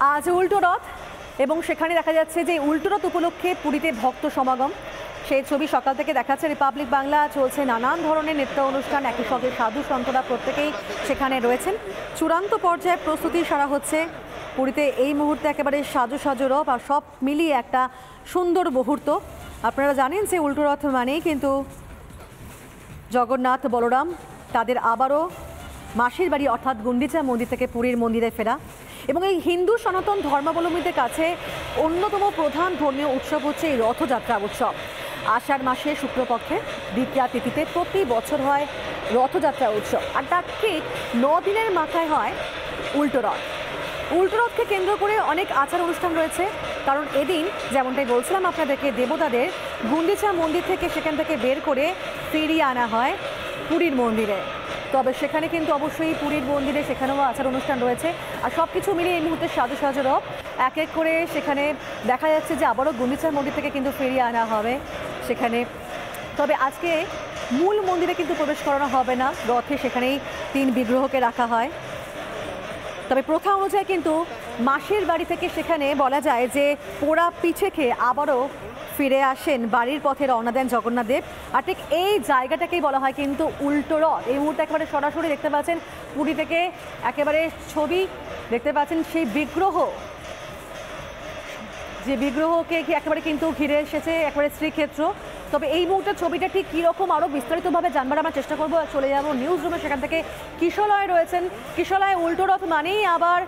আজ উল্টো রথ এবং সেখানে দেখা যাচ্ছে যে উল্টো রথ উপলক্ষে পুরীতে ভক্ত সমাগম, সেই ছবি সকাল থেকে দেখাচ্ছে রিপাবলিক বাংলা। চলছে নানান ধরনের নৃত্য অনুষ্ঠান, একই সঙ্গে সাধু সন্তরা প্রত্যেকেই সেখানে রয়েছেন। চূড়ান্ত পর্যায়ে প্রস্তুতি সারা হচ্ছে পুরীতে এই মুহূর্তে, একেবারে সাজু সাজু রথ আর সব মিলিয়ে একটা সুন্দর মুহূর্ত। আপনারা জানেন যে উল্টো রথ মানেই কিন্তু জগন্নাথ বলরাম তাদের আবারও মাসির বাড়ি অর্থাৎ গুন্ডিচা মন্দির থেকে পুরীর মন্দিরে ফেরা। এবং এই হিন্দু সনাতন ধর্মাবলম্বীদের কাছে অন্যতম প্রধান ধর্মীয় উৎসব হচ্ছে এই রথযাত্রা উৎসব। আষাঢ় মাসে শুক্লপক্ষে দ্বিতীয়া তিথিতে প্রতি বছর হয় রথযাত্রা উৎসব, আর তার ঠিক 9 দিনের মাথায় হয় উল্টো রথ। উল্টো রথকে কেন্দ্র করে অনেক আচার অনুষ্ঠান রয়েছে, কারণ এদিন যেমনটাই বলছিলাম আপনাদেরকে, দেবতাদের গুন্ডিচা মন্দির থেকে সেখান থেকে বের করে ফিরিয়ে আনা হয় পুরীর মন্দিরে। তবে সেখানে কিন্তু অবশ্যই পুরীর মন্দিরে সেখানেও আচার অনুষ্ঠান রয়েছে, আর সব কিছু মিলিয়ে এই মুহূর্তে সাজু সাজু রথ এক এক করে সেখানে দেখা যাচ্ছে যে আবারও গুন্ডিচা মন্দির থেকে কিন্তু ফিরিয়ে আনা হবে সেখানে। তবে আজকে মূল মন্দিরে কিন্তু প্রবেশ করানো হবে না রথে, সেখানেই 3 বিগ্রহকে রাখা হয়। তবে প্রথা অনুযায়ী কিন্তু মাসির বাড়ি থেকে সেখানে বলা যায় যে পোড়া পিঠে খেয়ে আবারও ফিরে আসেন, বাড়ির পথে রওনা দেন জগন্নাথ দেব। আর ঠিক এই জায়গাটাকেই বলা হয় কিন্তু উল্টো রথ। এই মুহূর্তে একেবারে সরাসরি দেখতে পাচ্ছেন পুরী থেকে একেবারে ছবি দেখতে পাচ্ছেন, সেই বিগ্রহ, যে বিগ্রহকে একেবারে কিন্তু ঘিরে এসেছে একেবারে শ্রীক্ষেত্র। তবে এই মুহূর্তে ছবিটা ঠিক কীরকম আরও বিস্তারিতভাবে জানবার আমরা চেষ্টা করবো। চলে যাব নিউজ রুমে, সেখান থেকে কিশলয় রয়েছেন। কিশলয়, উল্টো রথ মানেই আবার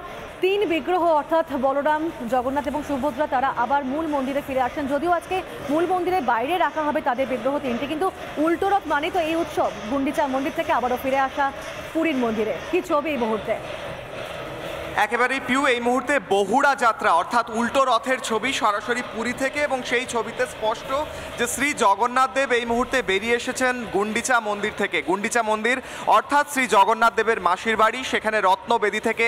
3 বিগ্রহ অর্থাৎ বলরাম, জগন্নাথ এবং সুভদ্রা তারা আবার মূল মন্দিরে ফিরে আসেন। যদিও আজকে মূল মন্দিরের বাইরে রাখা হবে তাদের বিগ্রহ 3টি, কিন্তু উল্টো রথ মানেই তো এই উৎসব, গুন্ডিচা মন্দির থেকে আবারও ফিরে আসা পুরীর মন্দিরে। কি ছবি এই মুহূর্তে? একেবারেই পিউ, এই মুহূর্তে বহুড়া যাত্রা অর্থাৎ উল্টো রথের ছবি সরাসরি পুরী থেকে, এবং সেই ছবিতে স্পষ্ট যে শ্রী জগন্নাথ দেব এই মুহূর্তে বেরিয়ে এসেছেন গুন্ডিচা মন্দির থেকে। গুন্ডিচা মন্দির অর্থাৎ শ্রী জগন্নাথ দেবের মাসির বাড়ি, সেখানে রত্নবেদী থেকে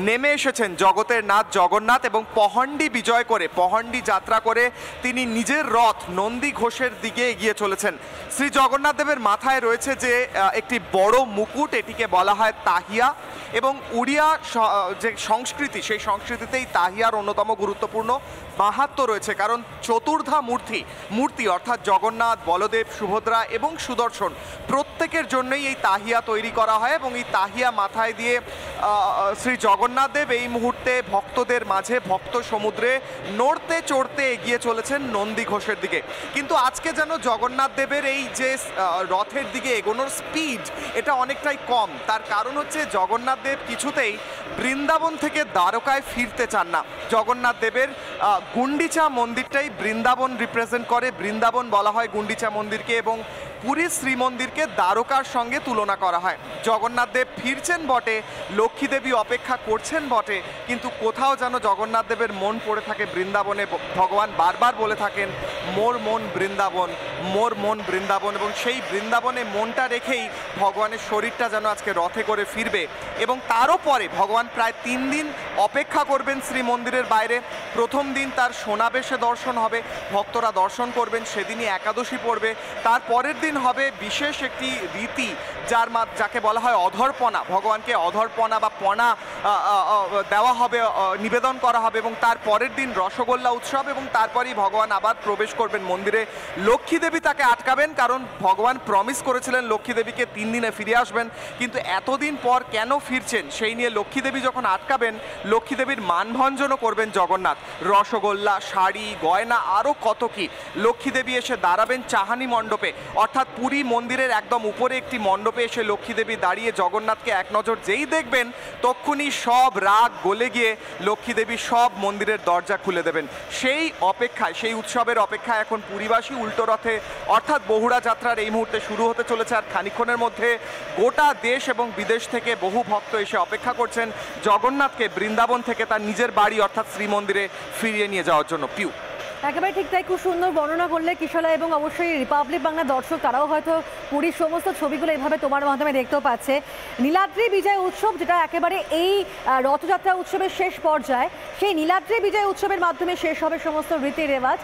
নেমে এসেছেন জগতের নাথ জগন্নাথ, এবং পহণ্ডি বিজয় করে, পহণ্ডি যাত্রা করে তিনি নিজের রথ নন্দী ঘোষের দিকে এগিয়ে চলেছেন। শ্রী জগন্নাথ দেবের মাথায় রয়েছে যে একটি বড় মুকুট, এটিকে বলা হয় তাহিয়া, এবং উড়িয়া যে সংস্কৃতি, সেই সংস্কৃতিতেই তাহিয়ার অন্যতম গুরুত্বপূর্ণ মাহাত্ম্য রয়েছে, কারণ চতুর্ধা মূর্তি অর্থাৎ জগন্নাথ, বলদেব, সুভদ্রা এবং সুদর্শন প্রত্যেকের জন্যই এই তাহিয়া তৈরি করা হয়। এবং এই তাহিয়া মাথায় দিয়ে শ্রী জগন্নাথ দেব এই মুহূর্তে ভক্তদের মাঝে ভক্ত সমুদ্রে নড়তে চড়তে এগিয়ে চলেছেন নন্দী ঘোষের দিকে। কিন্তু আজকে যেন জগন্নাথ দেবের এই যে রথের দিকে এগোনোর স্পিড, এটা অনেকটাই কম। তার কারণ হচ্ছে জগন্নাথ দেব কিছুতেই বৃন্দাবন থেকে দ্বারকায় ফিরতে চান না। জগন্নাথ দেবের গুন্ডিচা মন্দিরটাই বৃন্দাবন রিপ্রেজেন্ট করে, বৃন্দাবন বলা হয় গুন্ডিচা মন্দিরকে, এবং পুরী শ্রীমন্দিরকে দ্বারকার সঙ্গে তুলনা করা হয়। জগন্নাথ দেব ফিরছেন বটে, লক্ষ্মী দেবী অপেক্ষা করছেন বটে, কিন্তু কোথাও যেন জগন্নাথ দেবের মন পড়ে থাকে বৃন্দাবনে। ভগবান বারবার বলে থাকেন মোর মন বৃন্দাবন, মোর মন বৃন্দাবন, এবং সেই বৃন্দাবনে মনটা রেখেই ভগবানের শরীরটা যেন আজকে রথে করে ফিরবে। এবং তারও পরে ভগবান প্রায় 3 দিন অপেক্ষা করবেন শ্রীমন্দিরের বাইরে। প্রথম দিন তার সোনাবেশে দর্শন হবে, ভক্তরা দর্শন করবেন, সেদিনই একাদশী পড়বে। তার পরের দিন হবে বিশেষ একটি রীতি, যাকে বলা হয় অধরপনা। ভগবানকে অধরপনা বা পনা দেওয়া হবে, নিবেদন করা হবে, এবং তার পরের দিন রসগোল্লা উৎসব, এবং তারপরেই ভগবান আবার প্রবেশ করবেন মন্দিরে। লক্ষ্মী দেবী তাকে আটকাবেন, কারণ ভগবান প্রমিস করেছিলেন লক্ষ্মী দেবীকে 3 দিনে ফিরে আসবেন, কিন্তু এতদিন পর কেন ফিরছেন সেই নিয়ে লক্ষ্মী দেবী যখন আটকাবেন, লক্ষ্মী দেবীর মানভঞ্জনও করবেন জগন্নাথ। রসগোল্লা, শাড়ি, গয়না, আরও কত কি। লক্ষ্মী দেবী এসে দাঁড়াবেন চাহানি মণ্ডপে, অর্থাৎ পুরী মন্দিরের একদম উপরে একটি মণ্ডপে এসে লক্ষ্মী দেবী দাঁড়িয়ে জগন্নাথকে এক নজর যেই দেখবেন, তক্ষুনি সব রাগ গলে গিয়ে লক্ষ্মী দেবী সব মন্দিরের দরজা খুলে দেবেন। সেই অপেক্ষায়, সেই উৎসবের অপেক্ষায় এখন পুরীবাসী। উল্টো রথে অর্থাৎ বহুড়া যাত্রার এই মুহূর্তে শুরু হতে চলেছে, আর খানিক্ষণের মধ্যে গোটা দেশ এবং বিদেশ থেকে বহু ভক্ত এসে অপেক্ষা করছেন জগন্নাথকে বৃন্দাবন থেকে তার নিজের বাড়ি অর্থাৎ শ্রীমন্দিরে ফিরিয়ে নিয়ে যাওয়ার জন্য। পিউ, একেবারে ঠিক তাই, খুব সুন্দর বর্ণনা করলে কিশলা, এবং অবশ্যই রিপাবলিক বাংলা দর্শক তারাও হয়তো পুরীর সমস্ত ছবিগুলো এভাবে তোমার মাধ্যমে দেখতেও পাচ্ছে। নীলাদ্রি বিজয় উৎসব, যেটা একেবারে এই রথযাত্রা উৎসবের শেষ পর্যায়ে, সেই নীলাদ্রি বিজয় উৎসবের মাধ্যমে শেষ হবে সমস্ত রীতি রেওয়াজ।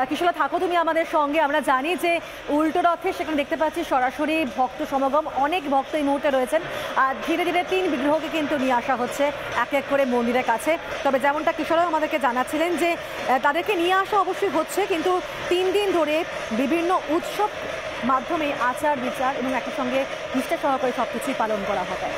কিশোরা থাকো তুমি আমাদের সঙ্গে। আমরা জানি যে উল্টো রথে সেখানে দেখতে পাচ্ছি সরাসরি ভক্ত সমাগম, অনেক ভক্ত এই মুহূর্তে রয়েছেন। আর ধীরে ধীরে 3 বিগ্রহকে কিন্তু নিয়ে আসা হচ্ছে এক এক করে মন্দিরের কাছে। তবে যেমনটা কিশোরাও আমাদেরকে জানাচ্ছিলেন যে তাদেরকে নিয়ে আসা অবশ্যই হচ্ছে, কিন্তু 3 দিন ধরে বিভিন্ন উৎসব মাধ্যমে আচার বিচার এবং একই সঙ্গে নিষ্ঠা সহকারে সব কিছুই পালন করা হবে।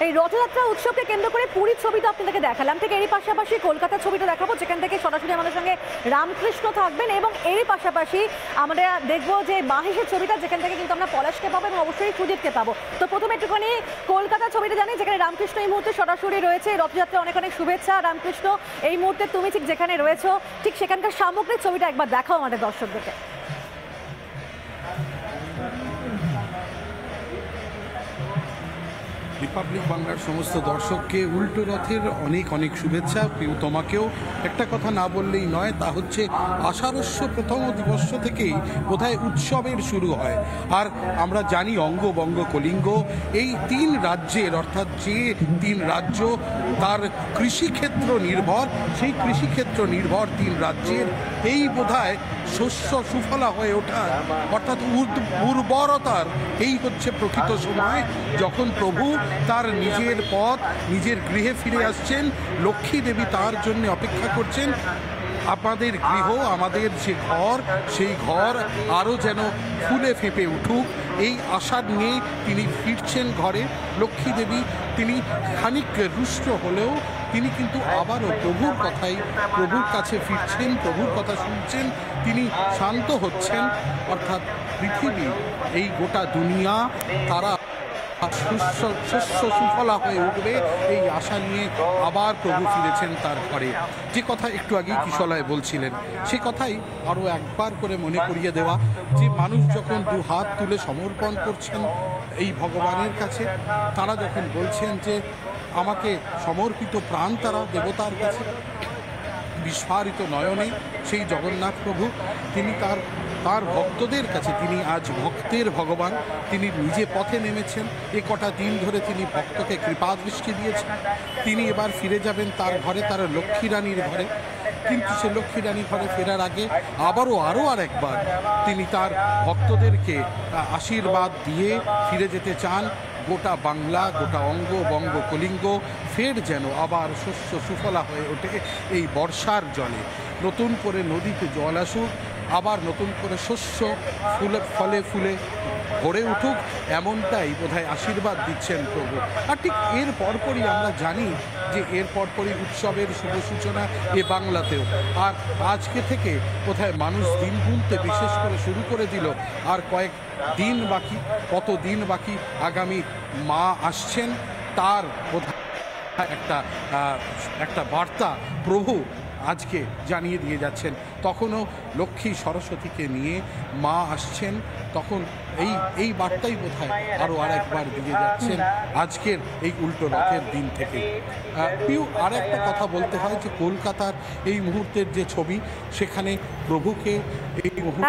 এই রথযাত্রা উৎসবকে কেন্দ্র করে পুরীর ছবিটা আপনাদেরকে দেখালাম, ঠিক এরই পাশাপাশি কলকাতার ছবিটা দেখাবো, যেখান থেকে সরাসরি আমাদের সঙ্গে রামকৃষ্ণ থাকবেন, এবং এরই পাশাপাশি আমরা দেখবো যে মাহেশের ছবিটা, যেখান থেকে কিন্তু আমরা পলাশকে পাবো এবং অবশ্যই সুজিতকে পাবো। তো প্রথমে একটুখানি কলকাতার ছবিটা জানি, যেখানে রামকৃষ্ণ এই মুহূর্তে সরাসরি রয়েছে। রথযাত্রা অনেক অনেক শুভেচ্ছা রামকৃষ্ণ। এই মুহূর্তে তুমি ঠিক যেখানে রয়েছো, ঠিক সেখানকার সামগ্রিক ছবিটা একবার দেখাও আমাদের দর্শকদেরকে। রিপাবলিক বাংলার সমস্ত দর্শককে উল্টো রথের অনেক অনেক শুভেচ্ছা। প্রিয় তোমাকেও একটা কথা না বললেই নয়, তা হচ্ছে আষাঢ়স্য প্রথম দিবস থেকেই বোধহয় উৎসবের শুরু হয়। আর আমরা জানি অঙ্গ বঙ্গ কলিঙ্গ এই 3 রাজ্যের, অর্থাৎ যে 3 রাজ্য তার কৃষিক্ষেত্র নির্ভর, সেই কৃষিক্ষেত্র নির্ভর 3 রাজ্যের এই বোধহয় শস্য সুফলা হয়ে ওঠার, অর্থাৎ উর্বরতার এই হচ্ছে প্রকৃত সময়, যখন প্রভু তার নিজের পথ নিজের গৃহে ফিরে আসছেন। লক্ষ্মী দেবী তার জন্য অপেক্ষা করছেন। আমাদের গৃহ, আমাদের যে ঘর, সেই ঘর আরও যেন ফুলে ফেঁপে উঠুক, এই আশা নিয়ে তিনি ফিরছেন ঘরে। লক্ষ্মী দেবী তিনি খানিক রুষ্ট হলেও তিনি কিন্তু আবারও প্রভুর কাছে ফিরছেন, প্রভুর কথা শুনছেন, তিনি শান্ত হচ্ছেন। অর্থাৎ পৃথিবী, এই গোটা দুনিয়া তারা শস্য সুফলা হয়ে উঠবে, এই আশা নিয়ে আবার প্রভু ফিরেছেন তার ঘরে। যে কথা একটু আগেই কিশলয় বলছিলেন, সে কথাই আরও একবার করে মনে করিয়ে দেওয়া, যে মানুষ যখন 2 হাত তুলে সমর্পণ করছেন এই ভগবানের কাছে, তারা যখন বলছেন যে আমাকে সমর্পিত প্রাণ তারা দেবতার কাছে, বিস্ফারিত নয়নে সেই জগন্নাথ প্রভু তিনি তার ভক্তদের কাছে, তিনি আজ ভক্তের ভগবান, তিনি নিজে পথে নেমেছেন। এ কটা দিন ধরে তিনি ভক্তকে কৃপা দৃষ্টি দিয়েছেন। তিনি এবার ফিরে যাবেন তার ঘরে, তার লক্ষ্মী রানীর ঘরে। কিন্তু সে লক্ষ্মী রানীর ঘরে ফেরার আগে আরও একবার তিনি তার ভক্তদেরকে আশীর্বাদ দিয়ে ফিরে যেতে চান। গোটা বাংলা, গোটা অঙ্গ বঙ্গ কলিঙ্গ ফের যেন আবার শস্য সুফলা হয়ে ওঠে এই বর্ষার জলে। নতুন করে নদীতে জল আসুক, আবার নতুন করে শস্য ফলে ফুলে ভরে উঠুক, এমনটাই বোধহয় আশীর্বাদ দিচ্ছেন প্রভু। আর ঠিক এর পরপরই আমরা জানি যে এর পরপরই উৎসবের শুভ সূচনা এ বাংলাতেও। আর আজকে থেকে বোধহয় মানুষ দিন গুনতে বিশেষ করে শুরু করে দিল। আর কয়েক দিন বাকি, কত দিন বাকি, আগামী মা আসছেন, তার বোধহয় একটা বার্তা প্রভু আজকে জানিয়ে দিয়ে যাচ্ছেন। তখনও লক্ষ্মী সরস্বতীকে নিয়ে মা আসছেন, তখন এই বার্তাই বোধহয় আরও আরেকবার দিয়ে যাচ্ছেন আজকের এই উল্টো রথের দিন থেকে। প্রিয় আর একটা কথা বলতে হয় যে কলকাতার এই মুহূর্তের যে ছবি, সেখানে প্রভুকে এই মুহূর্তে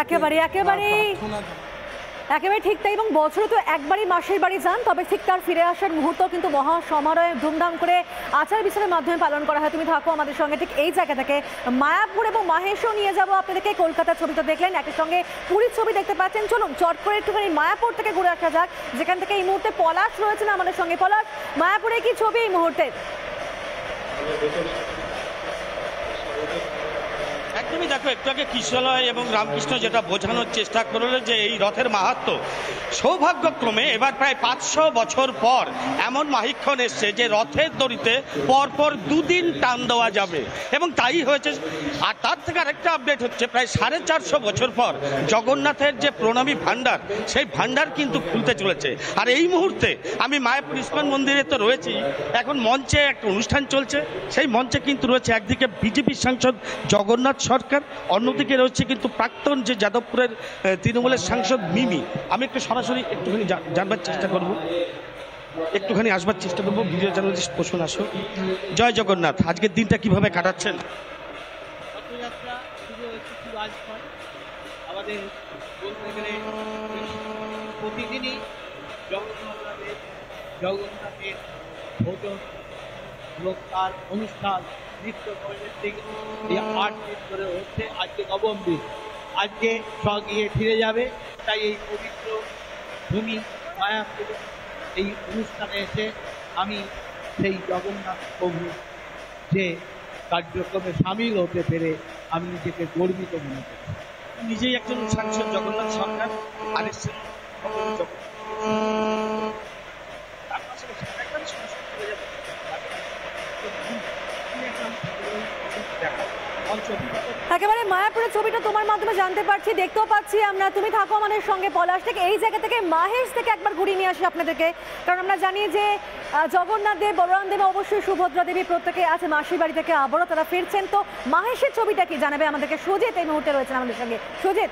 একেবারে ঠিক তাই। এবং বছরে তো একবারই মাসির বাড়ি যান, তবে ঠিক তার ফিরে আসার মুহূর্ত কিন্তু মহা সমারোহে ধুমধাম করে আচার বিচারের মাধ্যমে পালন করা হয়। তুমি থাকো আমাদের সঙ্গে ঠিক এই জায়গা থেকে। মায়াপুর এবং মাহেশও নিয়ে যাবো আপনাদেরকে। কলকাতার ছবিটা দেখলেন, একই সঙ্গে পুরীর ছবি দেখতে পাচ্ছেন। চলুন চট করে একটুখানি মায়াপুর থেকে ঘুরে আসা যাক, যেখান থেকে এই মুহূর্তে পলাশ রয়েছেন আমাদের সঙ্গে। পলাশ, মায়াপুরে কি ছবি এই মুহূর্তে? একদমই দেখো, একটু আগে কিশলয় এবং রামকৃষ্ণ যেটা বোঝানোর চেষ্টা করলো যে এই রথের মাহাত্ম্য, সৌভাগ্যক্রমে এবার প্রায় 500 বছর পর এমন মাহিক্ষণ এসছে যে রথের দড়িতে পরপর 2 দিন টান দেওয়া যাবে, এবং তাই হয়েছে। আর তার থেকে আরেকটা আপডেট হচ্ছে, প্রায় 450 বছর পর জগন্নাথের যে প্রণামী ভাণ্ডার, সেই ভাণ্ডার কিন্তু খুলতে চলেছে। আর এই মুহূর্তে আমি মায়াপুর ইস্কন মন্দিরে তো রয়েছি, এখন মঞ্চে একটা অনুষ্ঠান চলছে। সেই মঞ্চে কিন্তু রয়েছে একদিকে বিজেপি সাংসদ জগন্নাথ সরকার, অন্যদিকে রয়েছে কিন্তু প্রাক্তন যে যাদবপুরের তৃণমূলের সাংসদ মিমি। আমি একটু সরাসরি একটুখানি জানবার চেষ্টা করব, একটুখানি আসবার চেষ্টা করবো। ভিডিও জার্নালিস্ট প্রশ্ন আসো। জয় জগন্নাথ, আজকের দিনটা কিভাবে কাটাচ্ছেন? রথযাত্রা শুরু হয়েছে আমাদের বলতে গেলে প্রতিদিনই জগন্নাথের ভোজন এবং তার অনুষ্ঠান নৃত্য নৈমিত্তিক এই 8 দিন ধরে হচ্ছে। আজকে নবম দিন, আজকে স্বগৃহে ফিরে যাবে। তাই এই পবিত্র ভূমি মায়াপুর এই অনুষ্ঠানে এসে আমি সেই জগন্নাথ প্রভু যে কার্যক্রমে সামিল হতে পেরে আমি নিজেকে গর্বিত মনে করি। নিজেই একজন সাংসদ জগন্নাথ সরকার আর এসছেন তার পাশাপাশি একবার সরাসরি চলে যাবে একেবারে মায়াপুরের ছবিটা তোমার মাধ্যমে জানতে পারছি, দেখতেও পাচ্ছি আমরা। তুমি থাকো আমাদের সঙ্গে পলাশ থেকে। এই জায়গা থেকে মাহেশ থেকে একবার ঘুরিয়ে নিয়ে আসি আপনাদেরকে, কারণ আমরা জানি যে জগন্নাথ দেব, বলরাম দেব, অবশ্যই সুভদ্রা দেবী প্রত্যেকে আছে মাসির বাড়ি থেকে, আবারও তারা ফিরছেন। তো মাহেশের ছবিটা কি জানাবে আমাদেরকে? সুজিত এই মুহূর্তে রয়েছেন আমাদের সঙ্গে। সুজিত,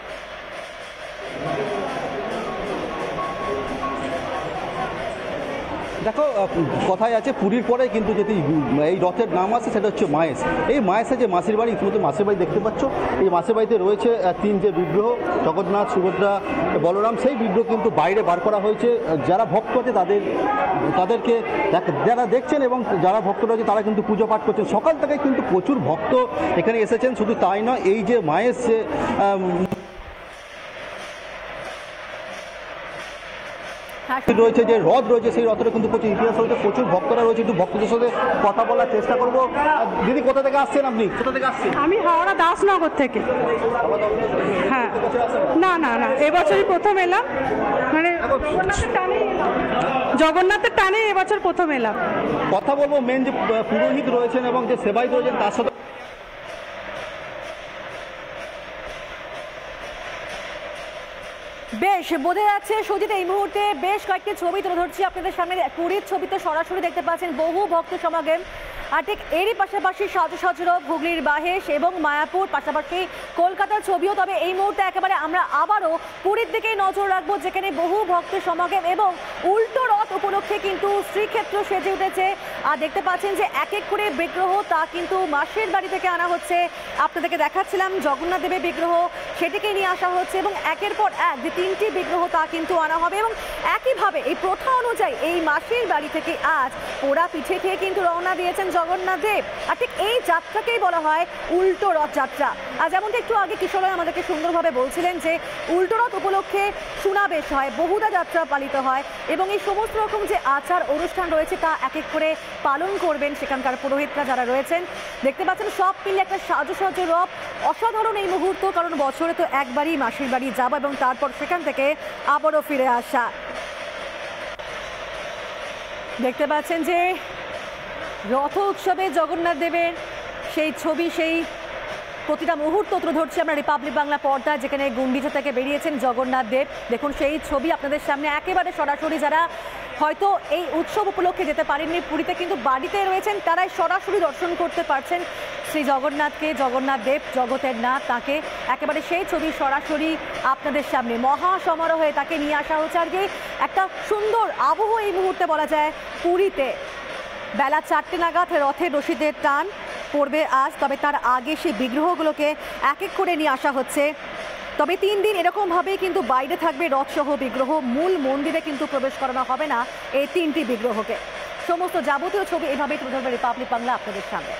দেখো, কথায় আছে পুরীর পরে কিন্তু যদি এই রথের নাম আছে সেটা হচ্ছে মায়েস। এই মায়েসে যে মাসির বাড়ি, ইতিমধ্যে মাসির বাড়ি দেখতে পাচ্ছ। এই মাসির বাড়িতে রয়েছে 3 যে বিগ্রহ, জগন্নাথ, সুভদ্রা, বলরাম, সেই বিগ্রহ কিন্তু বাইরে বার করা হয়েছে। যারা ভক্ত আছে তাদেরকে যারা দেখছেন এবং যারা ভক্ত রয়েছে তারা কিন্তু পুজো পাঠ করছেন। সকাল থেকে কিন্তু প্রচুর ভক্ত এখানে এসেছেন। শুধু তাই নয়, এই যে মায়েস যে রয়েছে, যে রথ রয়েছে, সেই রথের কিন্তু প্রচুর ইতিহাস রয়েছে, প্রচুর ভক্তরা রয়েছে। একটু ভক্তদের সাথে কথা বলার চেষ্টা করবো। দিদি, কোথা থেকে আসছেন আপনি? কোথা থেকে আসছেন? আমি হাওড়া দাসনগর থেকে। হ্যাঁ, না না না, এবছরই প্রথম এলাম। মানে জগন্নাথের টানে এবছর প্রথম এলাম। কথা বলবো মেন যে পুরোহিত রয়েছেন এবং যে সেবায়িত রয়েছেন তার সাথে। বেশ বোঝা যাচ্ছে সুজিত এই মুহূর্তে বেশ কয়েকটি ছবি তুলে ধরছি আপনাদের সামনে। পুরীর ছবি তো সরাসরি দেখতে পাচ্ছেন, বহু ভক্ত সমাগম। আর ঠিক এরই পাশাপাশি সাজু সাজুরব, হুগলির বাহেশ এবং মায়াপুর, পাশাপাশি কলকাতার ছবিও। তবে এই মুহূর্তে একেবারে আমরা আবারও পুরীর দিকেই নজর রাখবো, যেখানে বহু ভক্ত সমাগম এবং উল্টো রথ উপলক্ষে কিন্তু শ্রীক্ষেত্র সেজে উঠেছে। আর দেখতে পাচ্ছেন যে এক এক করে বিগ্রহ তা কিন্তু মাসির বাড়ি থেকে আনা হচ্ছে। আপনাদেরকে দেখাচ্ছিলাম জগন্নাথ দেবের বিগ্রহ, সেটিকে নিয়ে আসা হচ্ছে এবং একের পর এক যে 3টি বিগ্রহ তা কিন্তু আনা হবে। এবং একইভাবে এই প্রথা অনুযায়ী এই মাসির বাড়ি থেকে আজ পোড়া পিঠে খেয়ে কিন্তু রওনা দিয়েছেন জগন্নাথ দেব। আর ঠিক এই যাত্রাকেই বলা হয় উল্টো রথ যাত্রা। আর যেমনটা একটু আগে কিশোরয় আমাদেরকে সুন্দরভাবে বলছিলেন যে উল্টো রথ উপলক্ষে সুনাবেশ হয়, বহুদা যাত্রা পালিত হয় এবং এই সমস্ত রকম যে আচার অনুষ্ঠান রয়েছে তা এক এক করে পালন করবেন সেখানকার পুরোহিতরা যারা রয়েছেন। দেখতে পাচ্ছেন সব মিলে একটা সাজু সাজু রথ। অসাধারণ এই মুহূর্ত, কারণ বছরে তো একবারই মাসির বাড়ি যাওয়া এবং তারপর সেখান থেকে আবারও ফিরে আসা। দেখতে পাচ্ছেন যে রথ উৎসবে জগন্নাথ দেবের সেই ছবি, সেই প্রতিটা মুহূর্ত তুলে ধরছি আমরা রিপাবলিক বাংলা পর্দা, যেখানে গুন্ডিচা থেকে বেরিয়েছেন জগন্নাথ দেব। দেখুন সেই ছবি আপনাদের সামনে একেবারে সরাসরি। যারা হয়তো এই উৎসব উপলক্ষে যেতে পারেননি পুরীতে, কিন্তু বাড়িতে রয়েছেন, তারাই সরাসরি দর্শন করতে পারছেন শ্রী জগন্নাথকে। জগন্নাথ দেব জগতের নাথ, তাকে একেবারে সেই ছবি সরাসরি আপনাদের সামনে মহা সমারোহে তাকে নিয়ে আসা হচ্ছে। আর একটা সুন্দর আবহ এই মুহূর্তে বলা যায় পুরীতে। বেলা 4টে নাগাদ রথের রশিদের টান পড়বে আজ, তবে তার আগে সেই বিগ্রহগুলোকে এক এক করে নিয়ে আসা হচ্ছে। তবে 3 দিন এরকমভাবেই কিন্তু বাইরে থাকবে রথসহ বিগ্রহ। মূল মন্দিরে কিন্তু প্রবেশ করানো হবে না এই 3টি বিগ্রহকে। সমস্ত যাবতীয় ছবি এভাবেই তুলে ধরবে রিপাবলিক বাংলা আপনাদের সামনে।